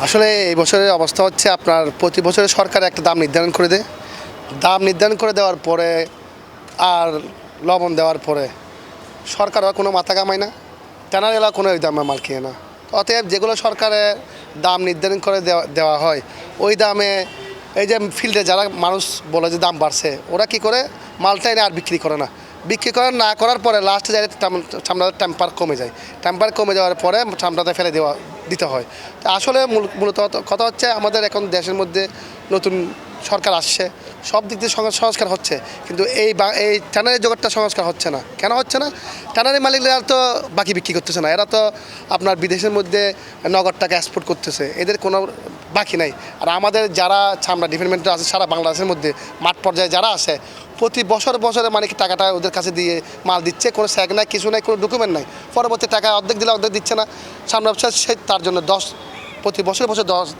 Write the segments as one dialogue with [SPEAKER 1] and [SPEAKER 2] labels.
[SPEAKER 1] আসলে এই বছরের অবস্থা হচ্ছে আপনার প্রতি বছরে সরকার একটা দাম নির্ধারণ করে দেয়। দাম নির্ধারণ করে দেওয়ার পরে আর লবণ দেওয়ার পরে সরকার আর কোনো মাথা কামায় না, ট্যানার এলাকা কোনো ওই দামে মাল কিনে না। অতএব যেগুলো সরকারের দাম নির্ধারণ করে দেওয়া হয় ওই দামে এই যে ফিল্ডে যারা মানুষ বলে যে দাম বাড়ছে, ওরা কি করে মালটা এনে আর বিক্রি করে না। বিক্রি করে না করার পরে লাস্টে যাই চামড়ার টেম্পার কমে যায়। টেম্পার কমে যাওয়ার পরে চামড়াটা ফেলে দিতে হয়। তো আসলে মূলত কথা হচ্ছে আমাদের এখন দেশের মধ্যে নতুন সরকার আসছে, সব দিক দিয়ে সংস্কার হচ্ছে, কিন্তু এই ট্যানারি জগৎটা সংস্কার হচ্ছে না। কেন হচ্ছে না? ট্যানারি মালিকরা তো বাকি বিক্রি করতেছে না, এরা তো আপনার বিদেশের মধ্যে নগদ টাকা এক্সপোর্ট করতেছে, এদের কোনো বাকি নাই। আর আমাদের যারা চামড়া ডিপার্টমেন্টে আছে সারা বাংলাদেশের মধ্যে মাঠ পর্যায়ে যারা আছে, প্রতি বছরে মানে টাকাটা ওদের কাছে দিয়ে মাল দিচ্ছে, কোনো স্যাগ নাই, কিছু নাই, কোনো ডকুমেন্ট নাই। পরবর্তী টাকা অর্ধেক দিলে অর্ধেক দিচ্ছে না, চামড়া ব্যবসা সে তার জন্য প্রতি বছরে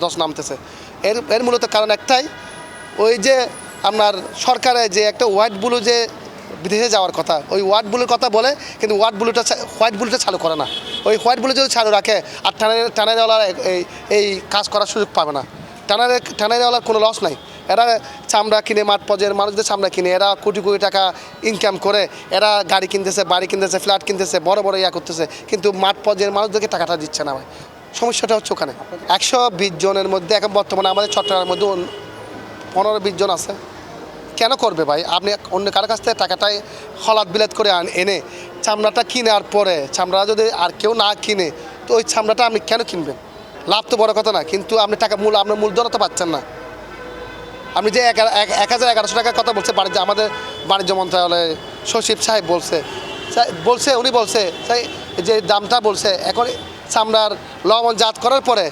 [SPEAKER 1] দশ নামতেছে। এর মূলত কারণ একটাই, ওই যে আপনার সরকারে যে একটা হোয়াইট ব্লু যে বিদেশে যাওয়ার কথা, ওই হোয়াইট ব্লুর কথা বলে, কিন্তু হোয়াইট ব্লুটা চালু করে না। ওই হোয়াইট ব্লু যদি চালু রাখে আর টানারিওয়ালা এই কাজ করার সুযোগ পাবে না। টানারিওয়ালার কোনো লস নাই। এরা চামড়া কিনে, মাঠ পর্যায়ের মানুষদের চামড়া কিনে এরা কোটি কোটি টাকা ইনকাম করে, এরা গাড়ি কিনতেছে, বাড়ি কিনতেছে, ফ্ল্যাট কিনতেছে, বড় বড় করতেছে, কিন্তু মাঠ পর্যায়ের মানুষদেরকে টাকাটা দিচ্ছে না ভাই। সমস্যাটা হচ্ছে ওখানে। 120 জনের মধ্যে এখন বর্তমানে আমাদের চট্টগ্রামের মধ্যে 15-20 জন আছে। কেন করবে ভাই? আপনি অন্য কারো কাছ থেকে টাকাটাই হলাত বিলাত করে এনে চামড়াটা কিনার পরে চামড়া যদি আর কেউ না কিনে, তো ওই চামড়াটা আপনি কেন কিনবেন? লাভ তো বড় কথা না, কিন্তু আপনি আপনার মূলধনও তো পাচ্ছেন না। আপনি যে 1100 টাকার কথা বলছে আমাদের বাণিজ্য মন্ত্রণালয়ে সচিব সাহেব উনি বলছে যে দামটা বলছে, এখন চামড়ার লবণ জাত করার পরে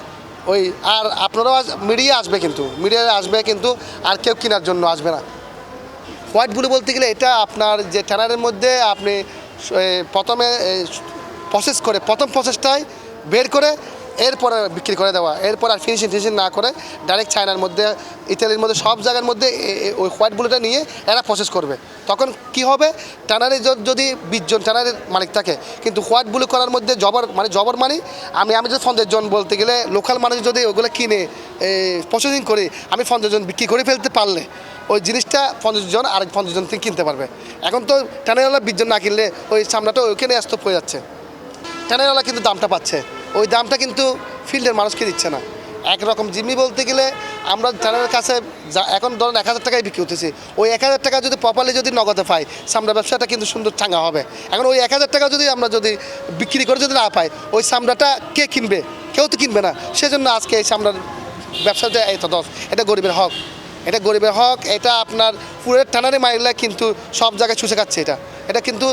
[SPEAKER 1] ওই আর আপনারাও মিডিয়া আসবে, কিন্তু আর কেউ কেনার জন্য আসবে না। হোয়াইট ব্লু বলতে গেলে এটা আপনার যে ট্যানারের মধ্যে আপনি প্রথমে প্রথম প্রসেসটাই বের করে এরপরে বিক্রি করে দেওয়া, এরপর আর ফিনিশিং না করে ডাইরেক্ট চায়নার মধ্যে, ইতালির মধ্যে, সব জায়গার মধ্যে ওই হোয়াইট ব্লুটা নিয়ে এরা প্রসেস করবে। তখন কি হবে? ট্যানারি যদি 20 জন ট্যানারির মালিক থাকে, কিন্তু হোয়াইট ব্লু করার মধ্যে জবর মানে আমি যদি 50 জন বলতে গেলে লোকাল মানুষ যদি ওগুলো কিনে প্রসেসিং করে আমি 50 জন বিক্রি করে ফেলতে পারলে ওই জিনিসটা 50 জন আরেক 50 জন থেকে কিনতে পারবে। এখন তো ট্যানারিওয়ালা 20 জন না কিনলে ওই চামড়াটা ওইখানে স্তূপ হয়ে যাচ্ছে। ট্যানারিওয়ালা কিন্তু দামটা পাচ্ছে, ওই দামটা কিন্তু ফিল্ডের মানুষকে দিচ্ছে না। একরকম জিম্মি বলতে গেলে আমরা ট্যানারের কাছে এখন ধরেন 1000 টাকায় বিক্রি করতেছি, ওই 1000 টাকা যদি প্রপারলি যদি নগদে পাই, চামড়া ব্যবসাটা কিন্তু সুন্দর চাঙ্গা হবে। এখন ওই 1000 টাকা যদি আমরা বিক্রি করে যদি না পাই, ওই চামড়াটা কে কিনবে? কেউ তো কিনবে না। সেজন্য আজকে এই চামড়ার ব্যবসাটা এত দশ, এটা গরিবের হক, এটা আপনার পুরো ট্যানারি মাইলে কিন্তু সব জায়গায় চুষে খাচ্ছে। এটা কিন্তু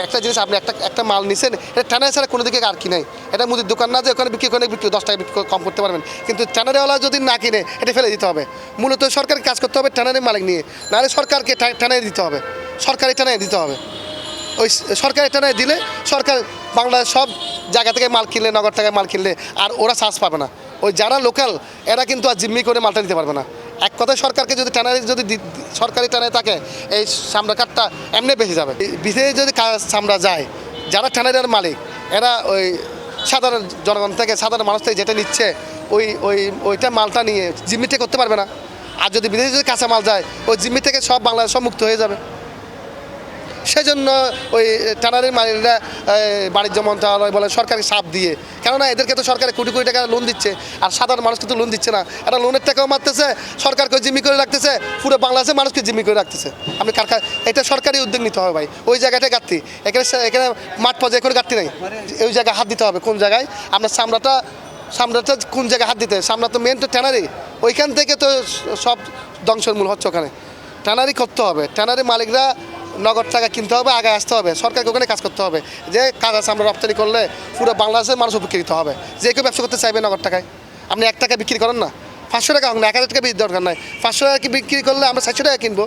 [SPEAKER 1] একটা জিনিস, আপনি একটা মাল নিছেন, এটা ট্যানারি ছাড়া কোনো দিকে আর কিনে, এটা মুদির দোকান না যে ওখানে বিক্রি 10 টাকা বিক্রি কম করতে পারবেন, কিন্তু ট্যানারিওয়ালা যদি না কিনে এটা ফেলে দিতে হবে। মূলত সরকারকে কাজ করতে হবে ট্যানারি মালিক নিয়ে, নাহলে সরকারকে ট্যানারি দিতে হবে, সরকারি ট্যানারি দিতে হবে। ওই সরকারি ট্যানারি দিলে সরকার বাংলাদেশ সব জায়গা থেকে মাল কিনলে, নগর থেকে মাল কিনলে আর ওরা চার্জ পাবে না। ওই যারা লোকাল এরা কিন্তু আর জিম্মি করে মালটা নিতে পারবে না। এক কথায় সরকারকে যদি ট্যানারি সরকারি ট্যানারি থাকে, এই চামড়া কাঠটা এমনি বেশি যাবে। বিদেশে যদি চামড়া যায়, যারা ট্যানারির মালিক এরা ওই সাধারণ জনগণ থেকে, সাধারণ মানুষ থেকে যেটা নিচ্ছে ওইটা মালটা নিয়ে জিম্মিতে করতে পারবে না। আর যদি বিদেশে যদি কাঁচা মাল যায়, ওই জিম্মি থেকে সব বাংলাদেশ সব মুক্ত হয়ে যাবে। সেজন্য ওই ট্যানারির মালিকরা বাণিজ্য মন্ত্রণালয় বলে সরকারি চাপ দিয়ে, কেননা এদেরকে তো সরকারে কোটি কোটি টাকা লোন দিচ্ছে, আর সাধারণ মানুষকে তো লোন দিচ্ছে না। এরা লোনের টাকাও মারতেছে, সরকারকে জিম্মি করে রাখতেছে, পুরো বাংলাদেশের মানুষকে জিম্মি করে রাখতেছে। আপনি এটা সরকারি উদ্যোগ নিতে হবে ভাই। ওই জায়গাটায় ঘাটতি, এখানে মাঠ পর্যায়ে করে ঘাটতি নেই, ওই জায়গায় হাত দিতে হবে। কোন জায়গায় আপনার চামড়াটা কোন জায়গায় হাত দিতে? চামড়া তো মেন তো ট্যানারি, ওইখান থেকে তো সব ধ্বংসের মূল হচ্ছে। ওখানে ট্যানারি করতে হবে, ট্যানারি মালিকরা নগদ টাকা কিনতে হবে, আগে আসতে হবে, সরকারকে ওখানে কাজ করতে হবে। যে কাজ আছে আমরা রপ্তানি করলে পুরো বাংলাদেশের মানুষ উপকৃত হবে। যে কেউ ব্যবসা করতে চাইবে নগদ টাকায়, আপনি 1 টাকা বিক্রি করেন না, 500 টাকা হোক না, 1000 টাকা বিক্রি দরকার নাই, 500 টাকা বিক্রি করলে আমরা 400 টাকা কিনবো,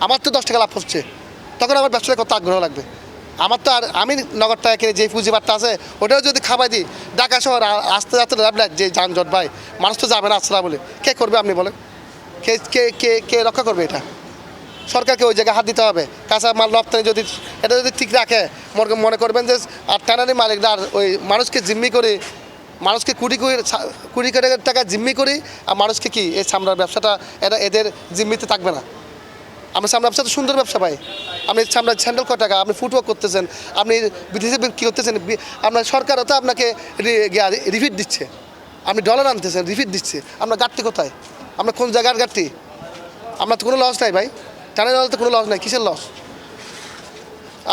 [SPEAKER 1] আমার তো 10 টাকা লাভ হচ্ছে, তখন আমার ব্যবসাটা কত আগ্রহ লাগবে। আমার তো আর আমি নগদ টাকা কিনে যে পুঁজিবারটা আছে ওটাও যদি খাবাই দিই, ঢাকা শহর আসতে যে যানজট ভাই, মানুষ তো যাবে না আসরা বলে, কে করবে আপনি বলেন? কে রক্ষা করবে? এটা সরকারকে ওই জায়গায় হাত দিতে হবে। কাঁচা মাল রপ্তানি যদি ঠিক রাখে, মনে করবেন যে আর ট্যানারি মালিকরা আর ওই মানুষকে জিম্মি করে মানুষকে কোটি কোটি টাকা জিম্মি করি, আর মানুষকে কি এই চামড়ার ব্যবসাটা এদের জিম্মিতে থাকবে না। আমরা চামড়া ব্যবসা তো সুন্দর ব্যবসা পাই। আপনি চামড়ার স্যান্ডেল কয় টাকা, আপনি ফুটওয়ার্ক করতেছেন, আপনি বিদেশে কী করতেছেন, আপনার সরকারও তো আপনাকে রিফিট দিচ্ছে, আপনি ডলার আনতেছেন, রিফিট দিচ্ছে। আপনার ঘাটতি কোথায়? আপনার কোন জায়গার ঘাটতি? আপনার তো কোনো লস নাই ভাই, টানের তো কোনো লস নাই, কিসের লস?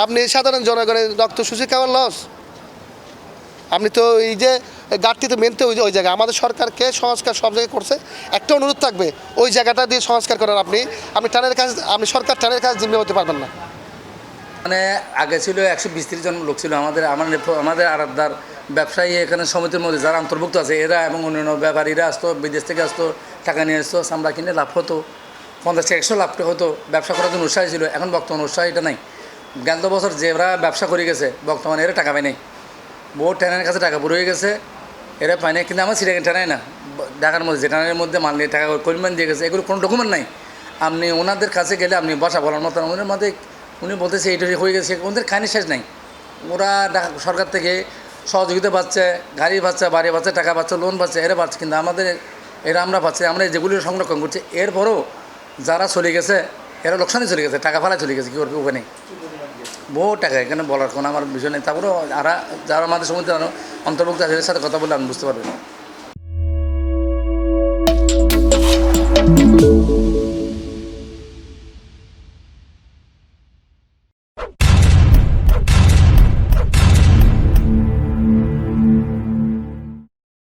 [SPEAKER 1] আপনি সাধারণ জনগণের রক্ত শুষে খাওয়ার লস। আপনি তো এই যে ঘাটতি তো মেনতে ওই জায়গায় আমাদের সরকারকে সংস্কার সব জায়গায় করছে। একটা অনুরোধ থাকবে, ওই জায়গাটা দিয়ে সংস্কার করার। আপনি টানের কাজ, আপনি সরকার টানের কাজ জিম্মি হতে পারবেন না।
[SPEAKER 2] মানে আগে ছিল 120-30 জন লোক ছিল আমাদের আরাধ্যার ব্যবসায়ী এখানে সমিতির মধ্যে যারা অন্তর্ভুক্ত আছে এরা এবং অন্যান্য ব্যাপারীরা আসতো, বিদেশ থেকে আসতো, টাকা নিয়ে আসতো, চামড়া কিনে লাভ হতো, 50-100 লাভ হতো, ব্যবসা করার জন্য উৎসাহী ছিল। এখন বর্তমান উৎসাহ এটা নাই। গেল বছর যেরা ব্যবসা করে গেছে বর্তমানে এরা টাকা পায় নাই, বহু ট্রেনের কাছে টাকা পুরো হয়ে গেছে, এরা পায় না। কিন্তু আমার সিটাকে টানায় না, ঢাকার মধ্যে যে টানের মধ্যে মাল নিয়ে টাকা পরিমাণ দিয়ে গেছে, এগুলো কোনো ডকুমেন্ট নাই। আপনি ওনাদের কাছে গেলে আপনি বসা বলার মতো ওনাদের মধ্যে উনি বলতেছে এইটা হয়ে গেছে, ওদের কাহিনী শেষ নাই। ওরা সরকার থেকে সহযোগিতা পাচ্ছে, গাড়ি পাচ্ছে, বাড়ি পাচ্ছে, টাকা পাচ্ছে, লোন পাচ্ছে, এরা পাচ্ছে। কিন্তু আমরা পাচ্ছি, আমরা যেগুলি সংরক্ষণ করছি, এরপরও যারা চলে গেছে এরা লোকসানে চলে গেছে, টাকা ফালায় চলে গেছে, কী করবে ওখানে বহু টাকা। এখানে বলার কোনো আমার বিষয় নেই। তারপরেও যারা আমাদের সমুদ্রে অন্তর্ভুক্ত আছে এদের সাথে কথা বললে আমি বুঝতে পারবেন।